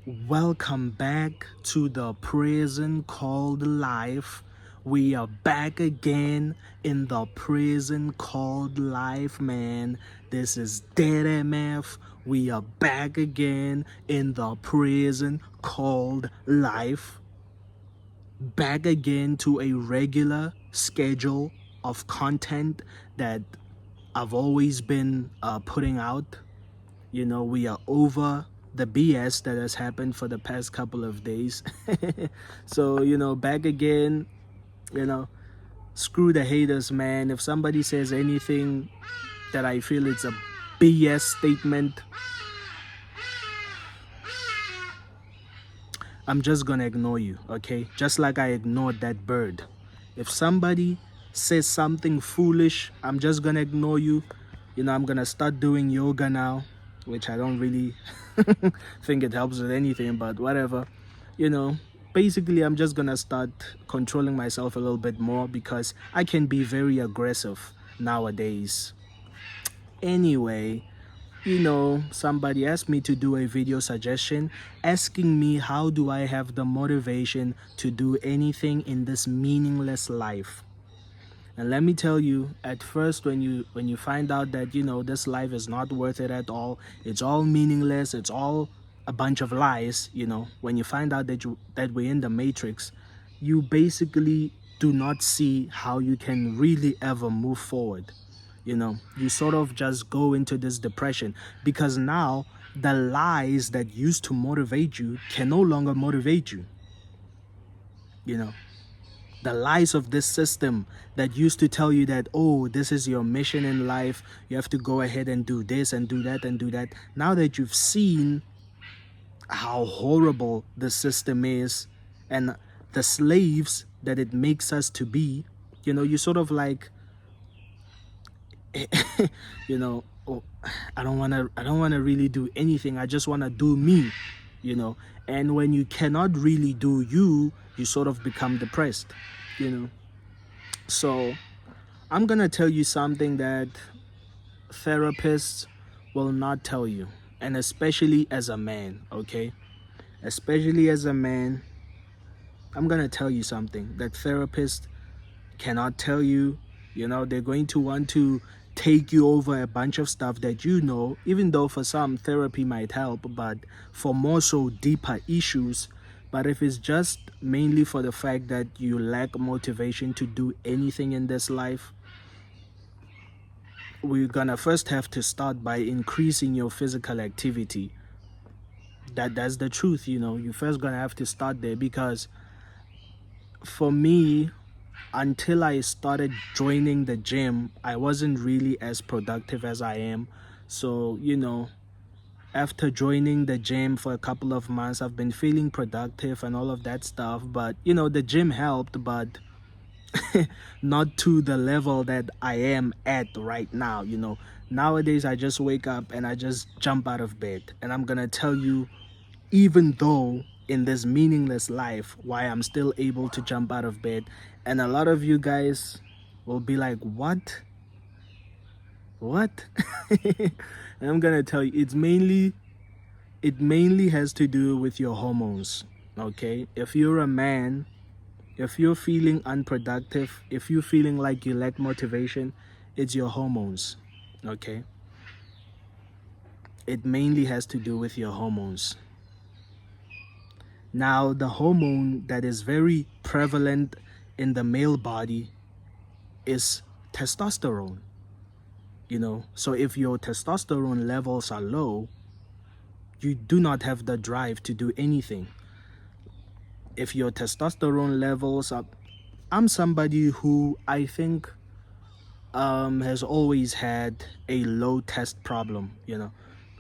Welcome back to the prison called life. We are back again in the prison called life, man. This is DeadMf. We are back again in the prison called life. Back again to a regular schedule of content that I've always been putting out. We are over the BS that has happened for the past couple of days. So, back again, you know, screw the haters, man. If somebody says anything that I feel it's a BS statement, I'm just gonna ignore you, okay? Just like I ignored that bird. If somebody says something foolish, I'm just gonna ignore you. I'm gonna start doing yoga now, which I don't really think it helps with anything, but whatever. Basically, I'm just gonna start controlling myself a little bit more because I can be very aggressive nowadays. Anyway, somebody asked me to do a video suggestion asking me how do I have the motivation to do anything in this meaningless life. And let me tell you, at first when you find out that this life is not worth it at all, it's all meaningless, it's all a bunch of lies, when you find out that we're in the matrix, you basically do not see how you can really ever move forward. You sort of just go into this depression because now the lies that used to motivate you can no longer motivate you. The lies of this system that used to tell you that, oh, this is your mission in life, you have to go ahead and do this and do that and do that. Now that you've seen how horrible the system is and the slaves that it makes us to be, you sort of like, oh, I don't want to really do anything. I just want to do me, and when you cannot really do you, you sort of become depressed. So I'm gonna tell you something that therapists will not tell you, and especially as a man, okay? Especially as a man, I'm gonna tell you something that therapists cannot tell you. They're going to want to take you over a bunch of stuff that even though for some therapy might help, but for more so deeper issues. But if it's just mainly for the fact that you lack motivation to do anything in this life, we're gonna first have to start by increasing your physical activity. That's the truth. You first gonna have to start there, because for me, until I started joining the gym, I wasn't really as productive as I am. So after joining the gym for a couple of months, I've been feeling productive and all of that stuff. But the gym helped, but not to the level that I am at right now. Nowadays I just wake up and I just jump out of bed, and I'm gonna tell you, even though in this meaningless life, why I'm still able to jump out of bed. And a lot of you guys will be like, what? And I'm gonna tell you, it mainly has to do with your hormones. Okay, if you're a man, if you're feeling unproductive, if you're feeling like you lack motivation, it's your hormones. Okay, it mainly has to do with your hormones. Now, the hormone that is very prevalent in the male body is testosterone. So if your testosterone levels are low, you do not have the drive to do anything. If your testosterone levels are, I'm somebody who I think has always had a low test problem,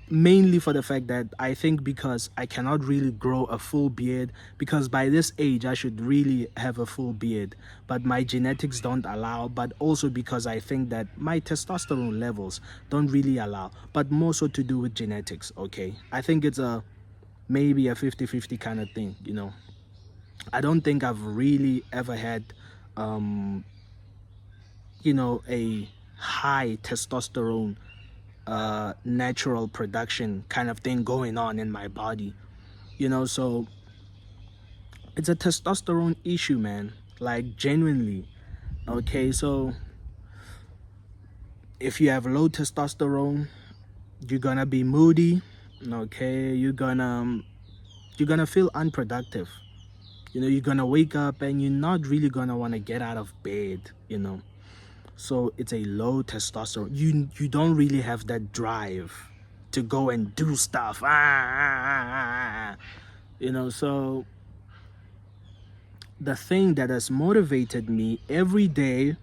mainly for the fact that I think because I cannot really grow a full beard, because by this age I should really have a full beard, but my genetics don't allow, but also because I think that my testosterone levels don't really allow, but more so to do with genetics. Okay, I think it's maybe a 50-50 kind of thing. I don't think I've really ever had a high testosterone natural production kind of thing going on in my body. So it's a testosterone issue, man, like genuinely. Okay, so if you have low testosterone, you're gonna be moody. Okay, you're gonna feel unproductive. You're gonna wake up and you're not really gonna want to get out of bed. So it's a low testosterone. You don't really have that drive to go and do stuff. So the thing that has motivated me every day,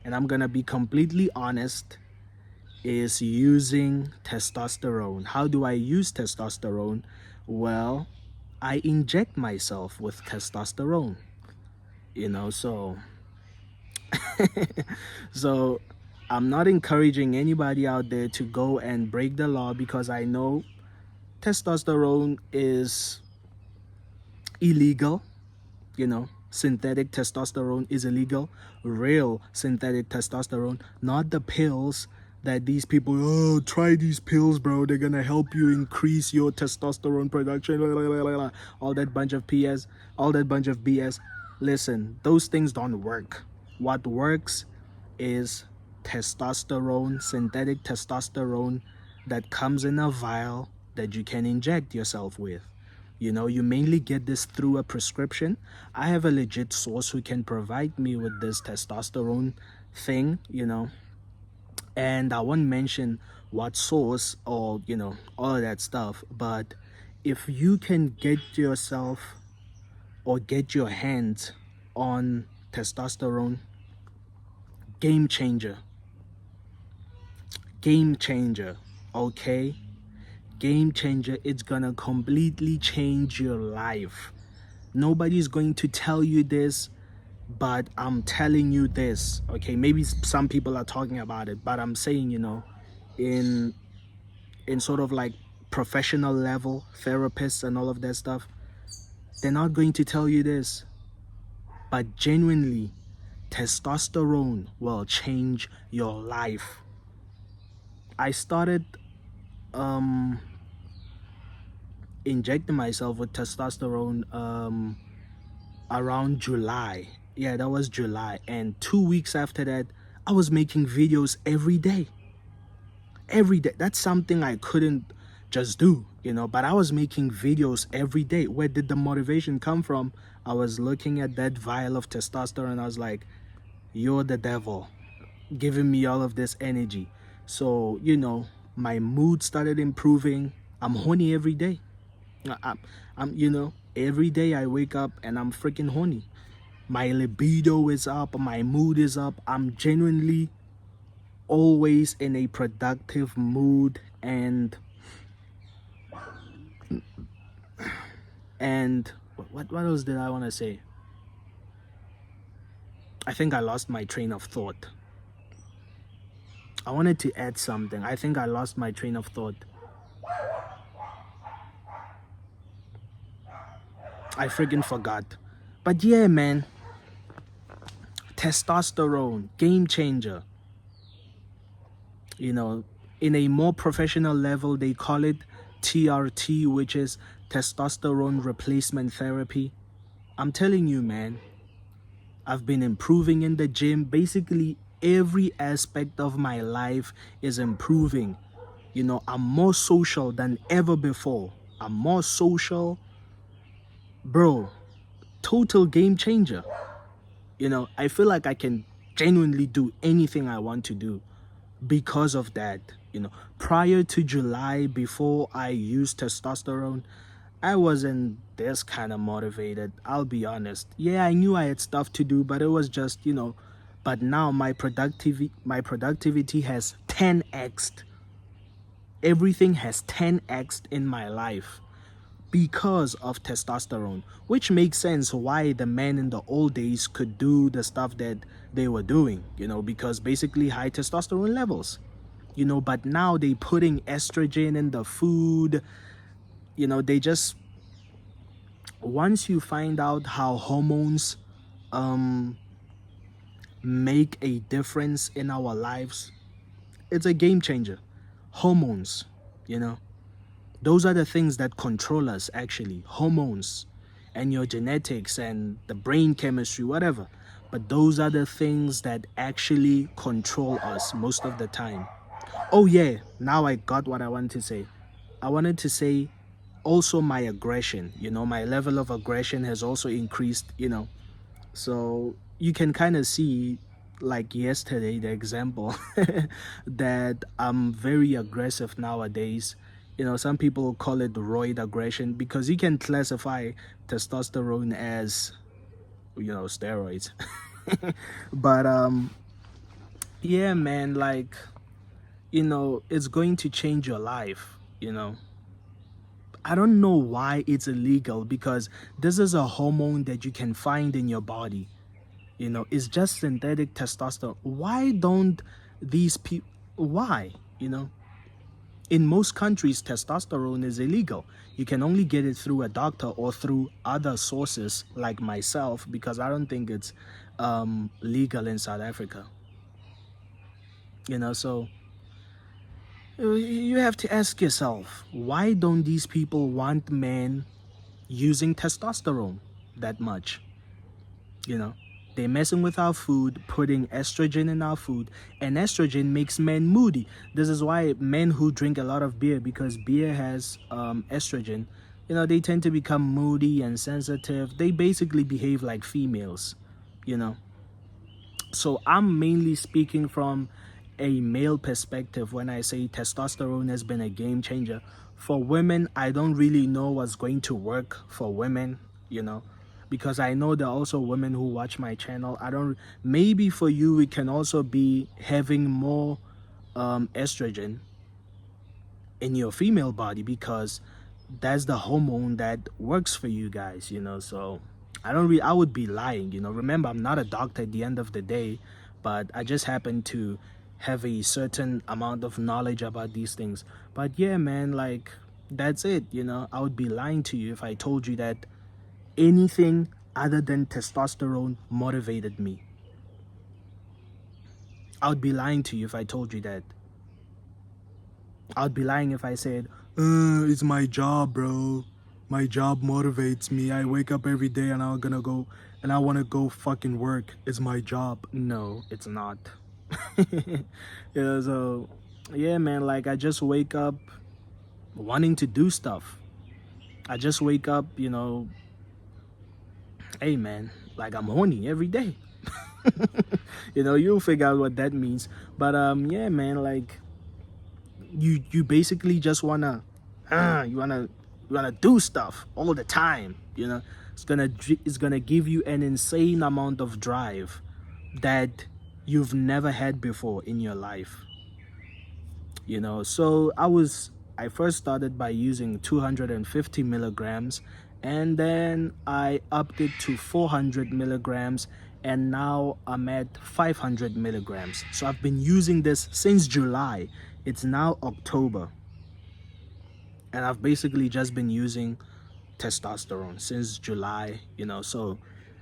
and I'm gonna be completely honest, is using testosterone. How do I use testosterone? Well, I inject myself with testosterone. So so I'm not encouraging anybody out there to go and break the law, because I know testosterone is illegal. Synthetic testosterone is illegal. Real synthetic testosterone, not the pills that these people, oh, try these pills, bro, they're gonna help you increase your testosterone production, all that bunch of ps, all that bunch of bs. Listen, those things don't work. What works is testosterone, synthetic testosterone, that comes in a vial that you can inject yourself with. You mainly get this through a prescription. I have a legit source who can provide me with this testosterone thing. And I won't mention what source or, all of that stuff. But if you can get yourself or get your hands on testosterone, game changer. Game changer, okay? Game changer. It's gonna completely change your life. Nobody's going to tell you this, but I'm telling you this, okay? Maybe some people are talking about it, but I'm saying, in sort of like professional level, therapists and all of that stuff, they're not going to tell you this. But genuinely, testosterone will change your life. I started injecting myself with testosterone around July. Yeah, that was July. And 2 weeks after that, I was making videos every day. Every day. That's something I couldn't just do, but I was making videos every day. Where did the motivation come from? I was looking at that vial of testosterone. I was like, you're the devil giving me all of this energy. So, my mood started improving. I'm horny every day. I'm every day I wake up and I'm freaking horny. My libido is up, my mood is up. I'm genuinely always in a productive mood, and what else did I want to say? I think I lost my train of thought. I wanted to add something. I think I lost my train of thought. I freaking forgot. But yeah, man. Testosterone, game changer. In a more professional level, they call it TRT, which is testosterone replacement therapy. I'm telling you, man, I've been improving in the gym. Basically, every aspect of my life is improving. I'm more social than ever before. I'm more social. Bro, total game changer. I feel like I can genuinely do anything I want to do because of that. Prior to July, before I used testosterone, I wasn't this kind of motivated. I'll be honest. Yeah, I knew I had stuff to do, but it was just, but now my productivity has 10x'd. Everything has 10x'd in my life because of testosterone, which makes sense why the men in the old days could do the stuff that they were doing, because basically high testosterone levels, but now they putting estrogen in the food. They just, once you find out how hormones make a difference in our lives, it's a game changer. Hormones, Those are the things that control us, actually. Hormones and your genetics and the brain chemistry, whatever. But those are the things that actually control us most of the time. Oh yeah, now I got what I wanted to say. I wanted to say also my aggression, my level of aggression has also increased. So you can kind of see, like yesterday, the example that I'm very aggressive nowadays. Some people call it roid aggression because you can classify testosterone as, steroids. But yeah, man, like, it's going to change your life. I don't know why it's illegal, because this is a hormone that you can find in your body. It's just synthetic testosterone. Why don't these people, why? In most countries, testosterone is illegal. You can only get it through a doctor or through other sources like myself, because I don't think it's legal in South Africa. So you have to ask yourself, why don't these people want men using testosterone that much? They're messing with our food, putting estrogen in our food, and estrogen makes men moody. This is why men who drink a lot of beer, because beer has estrogen, they tend to become moody and sensitive. They basically behave like females, you know. So I'm mainly speaking from a male perspective when I say testosterone has been a game changer. For women, I don't really know what's going to work for women, because I know there are also women who watch my channel. Maybe for you, it can also be having more estrogen in your female body, because that's the hormone that works for you guys, so I would be lying. Remember, I'm not a doctor at the end of the day, but I just happen to have a certain amount of knowledge about these things. But yeah, man, like, that's it. I would be lying to you if I told you that anything other than testosterone motivated me. I would be lying to you if I told you that. I would be lying if I said, it's my job, bro. My job motivates me. I wake up every day and I want to go fucking work. It's my job. No, it's not. So yeah, man, like, I just wake up wanting to do stuff. I just wake up, hey man, like, I'm horny every day. You'll figure out what that means. But yeah, man, like, you basically just wanna do stuff all the time. It's gonna give you an insane amount of drive that you've never had before in your life. So I first started by using 250 milligrams, and then I upped it to 400 milligrams, and now I'm at 500 milligrams. So I've been using this since July. It's now October, and I've basically just been using testosterone since July. So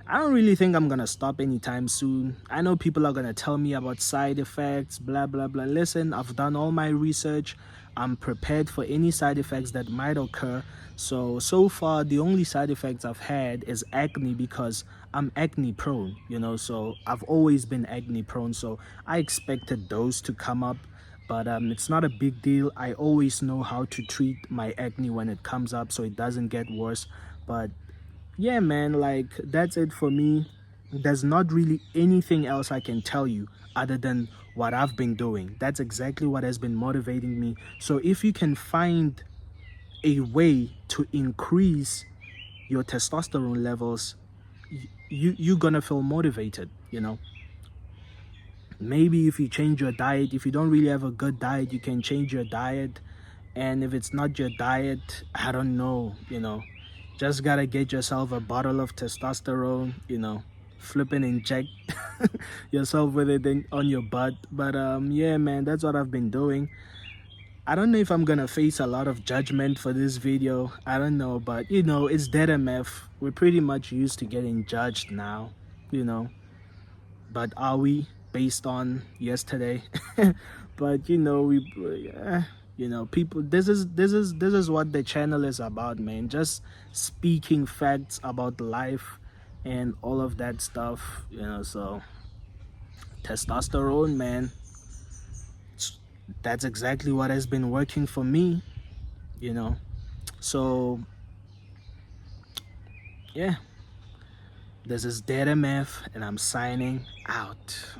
I don't really think I'm gonna stop anytime soon. I know people are gonna tell me about side effects, blah blah blah. Listen, I've done all my research. I'm prepared for any side effects that might occur. So far, the only side effects I've had is acne, because I'm acne prone, so I've always been acne prone. So I expected those to come up, but it's not a big deal. I always know how to treat my acne when it comes up, so it doesn't get worse. But yeah, man, like, that's it for me. There's not really anything else I can tell you other than what I've been doing. That's exactly what has been motivating me. So if you can find a way to increase your testosterone levels, you're gonna feel motivated. Maybe if you change your diet, if you don't really have a good diet, you can change your diet. And if it's not your diet, I don't know, just gotta get yourself a bottle of testosterone, flip and inject yourself with it on your butt. But yeah, man, that's what I've been doing. I don't know if I'm gonna face a lot of judgment for this video. I don't know, but it's DeadMf. We're pretty much used to getting judged now, but are we, based on yesterday? But You know, people, this is what the channel is about, man. Just speaking facts about life and all of that stuff, you know. So testosterone, man, that's exactly what has been working for me, you know. So yeah, this is DeadMf and I'm signing out.